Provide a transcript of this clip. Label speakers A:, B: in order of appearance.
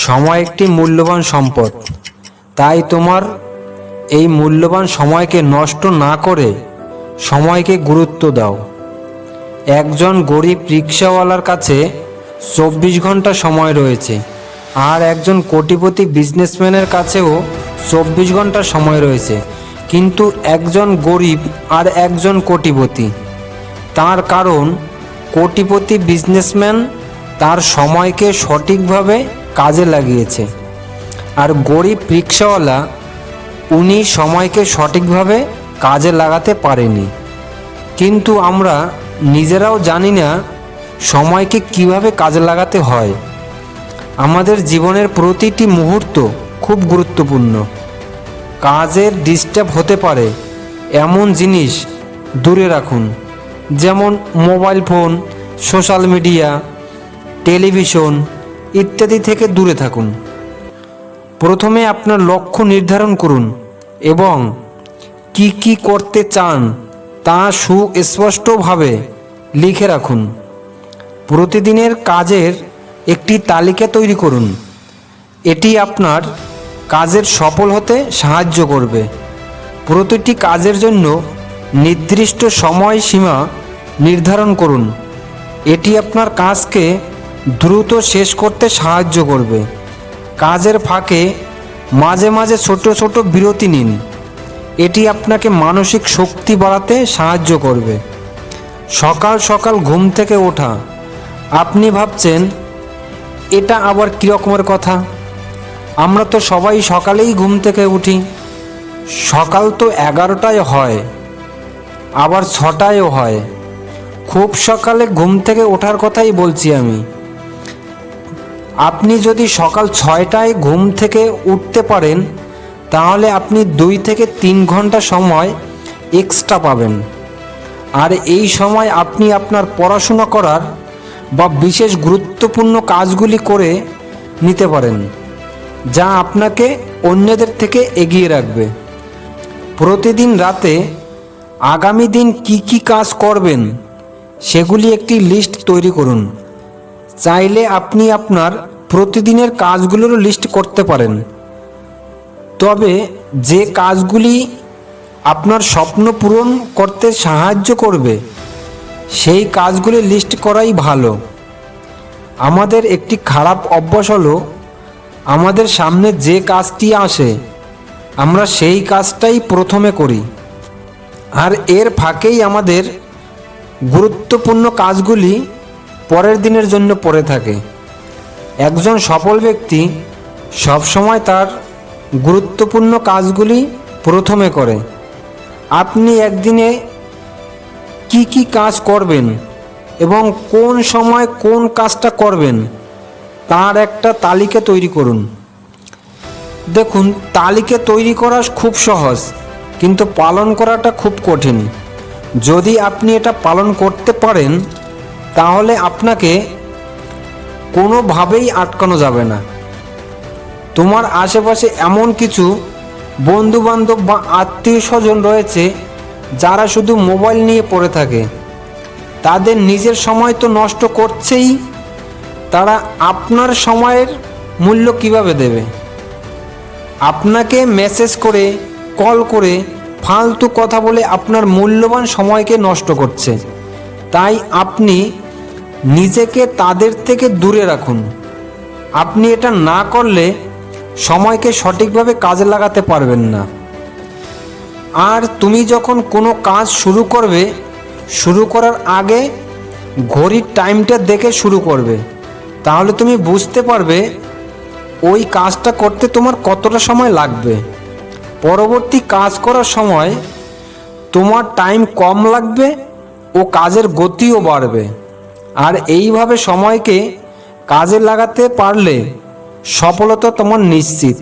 A: সময় একটি মূল্যবান সম্পদ। তাই তোমার এই মূল্যবান সময়কে নষ্ট না করে সময়কে গুরুত্ব দাও। একজন গরিব রিক্সাওয়ালার কাছে 24 ঘন্টা সময় রয়েছে, আর একজন কোটিপতি বিজনেসম্যানের কাছেও 24 ঘন্টা সময় রয়েছে, কিন্তু একজন গরিব আর একজন কোটিপতি। তার কারণ কোটিপতি বিজনেসম্যান তার সময়কে সঠিকভাবে কাজে লাগিয়েছে, আর গরিব রিক্সাওয়ালা উনি সময়কে সঠিকভাবে কাজে লাগাতে পারেনি। কিন্তু আমরা নিজেরাও জানি না সময়কে কিভাবে কাজে লাগাতে হয়। আমাদের জীবনের প্রতিটি মুহূর্ত খুব গুরুত্বপূর্ণ। কাজের ডিস্টার্ব হতে পারে এমন জিনিস দূরে রাখুন, যেমন mobile phone, social media, television ইত্যাদি থেকে দূরে থাকুন। প্রথমে আপনার লক্ষ্য নির্ধারণ করুন এবং কি কি করতে চান তা সুস্পষ্টভাবে লিখে রাখুন। প্রতিদিনের কাজের একটি তালিকা তৈরি করুন। এটি আপনার কাজের সফল হতে সাহায্য করবে। প্রতিটি কাজের জন্য নির্দিষ্ট সময়সীমা নির্ধারণ করুন। এটি আপনার কাজকে দ্রুত শেষ করতে সাহায্য করবে। কাজের ফাঁকে মাঝে মাঝে ছোট ছোট বিরতি নিন। এটি আপনাকে মানসিক শক্তি বাড়াতে সাহায্য করবে। সকাল সকাল ঘুম থেকে ওঠা। আপনি ভাবছেন এটা আবার কী রকমের কথা? আমরা তো সবাই সকালেই ঘুম থেকে উঠি। সকাল তো 11টায় হয়, আবার 6টায়ও হয়। খুব সকালে ঘুম থেকে ওঠার কথাই বলছি আমি। আপনি যদি সকাল 6টায় ঘুম থেকে উঠতে পারেন, তাহলে আপনি 2 থেকে 3 ঘন্টা সময় এক্সট্রা পাবেন। আর এই সময় আপনি আপনার পড়াশোনা করার বা বিশেষ গুরুত্বপূর্ণ কাজগুলি করে নিতে পারেন, যা আপনাকে অন্যদের থেকে এগিয়ে রাখবে। প্রতিদিন রাতে আগামী দিন কি কি কাজ করবেন সেগুলি একটি লিস্ট তৈরি করুন। চাইলে আপনি আপনার প্রতিদিনের কাজগুলোর লিস্ট করতে পারেন, তবে যে কাজগুলি আপনার স্বপ্ন পূরণ করতে সাহায্য করবে সেই কাজগুলি লিস্ট করাই ভালো। আমাদের একটি খারাপ অভ্যাস হলো আমাদের সামনে যে কাজটি আসে আমরা সেই কাজটাই প্রথমে করি, আর এর ফাঁকেই আমাদের গুরুত্বপূর্ণ কাজগুলি পরের দিনের জন্য পড়ে থাকে। একজন সফল ব্যক্তি সবসময় তার গুরুত্বপূর্ণ কাজগুলি প্রথমে করে। আপনি একদিনে কি কি কাজ করবেন এবং কোন সময় কোন কাজটা করবেন তার একটা তালিকা তৈরি করুন। দেখুন, তালিকা তৈরি করা খুব সহজ, কিন্তু পালন করাটা খুব কঠিন। যদি আপনি এটা পালন করতে পারেন, তাহলে আপনাকে কোনোভাবেই আটকানো যাবে না। তোমার আশেপাশে এমন কিছু বন্ধুবান্ধব বা আত্মীয় স্বজন রয়েছে যারা শুধু মোবাইল নিয়ে পড়ে থাকে। তাদের নিজের সময় তো নষ্ট করছেই, তারা আপনার সময়ের মূল্য কিভাবে দেবে? আপনাকে মেসেজ করে, কল করে, ফালতু কথা বলে আপনার মূল্যবান সময়কে নষ্ট করছে। তাই আপনি নিজেকে তাদের থেকে দূরে রাখুন। আপনি এটা না করলে সময়কে সঠিকভাবে কাজে লাগাতে পারবেন না। আর তুমি যখন কোনো কাজ শুরু করবে, শুরু করার আগে ঘড়ির টাইমটা দেখে শুরু করবে। তাহলে তুমি বুঝতে পারবে ওই কাজটা করতে তোমার কতটা সময় লাগবে। পরবর্তী কাজ করার সময় তোমার টাইম কম লাগবে ও কাজের গতিও বাড়বে। আর এইভাবে সময়কে কাজে লাগাতে পারলে সফলতা তোমার নিশ্চিত।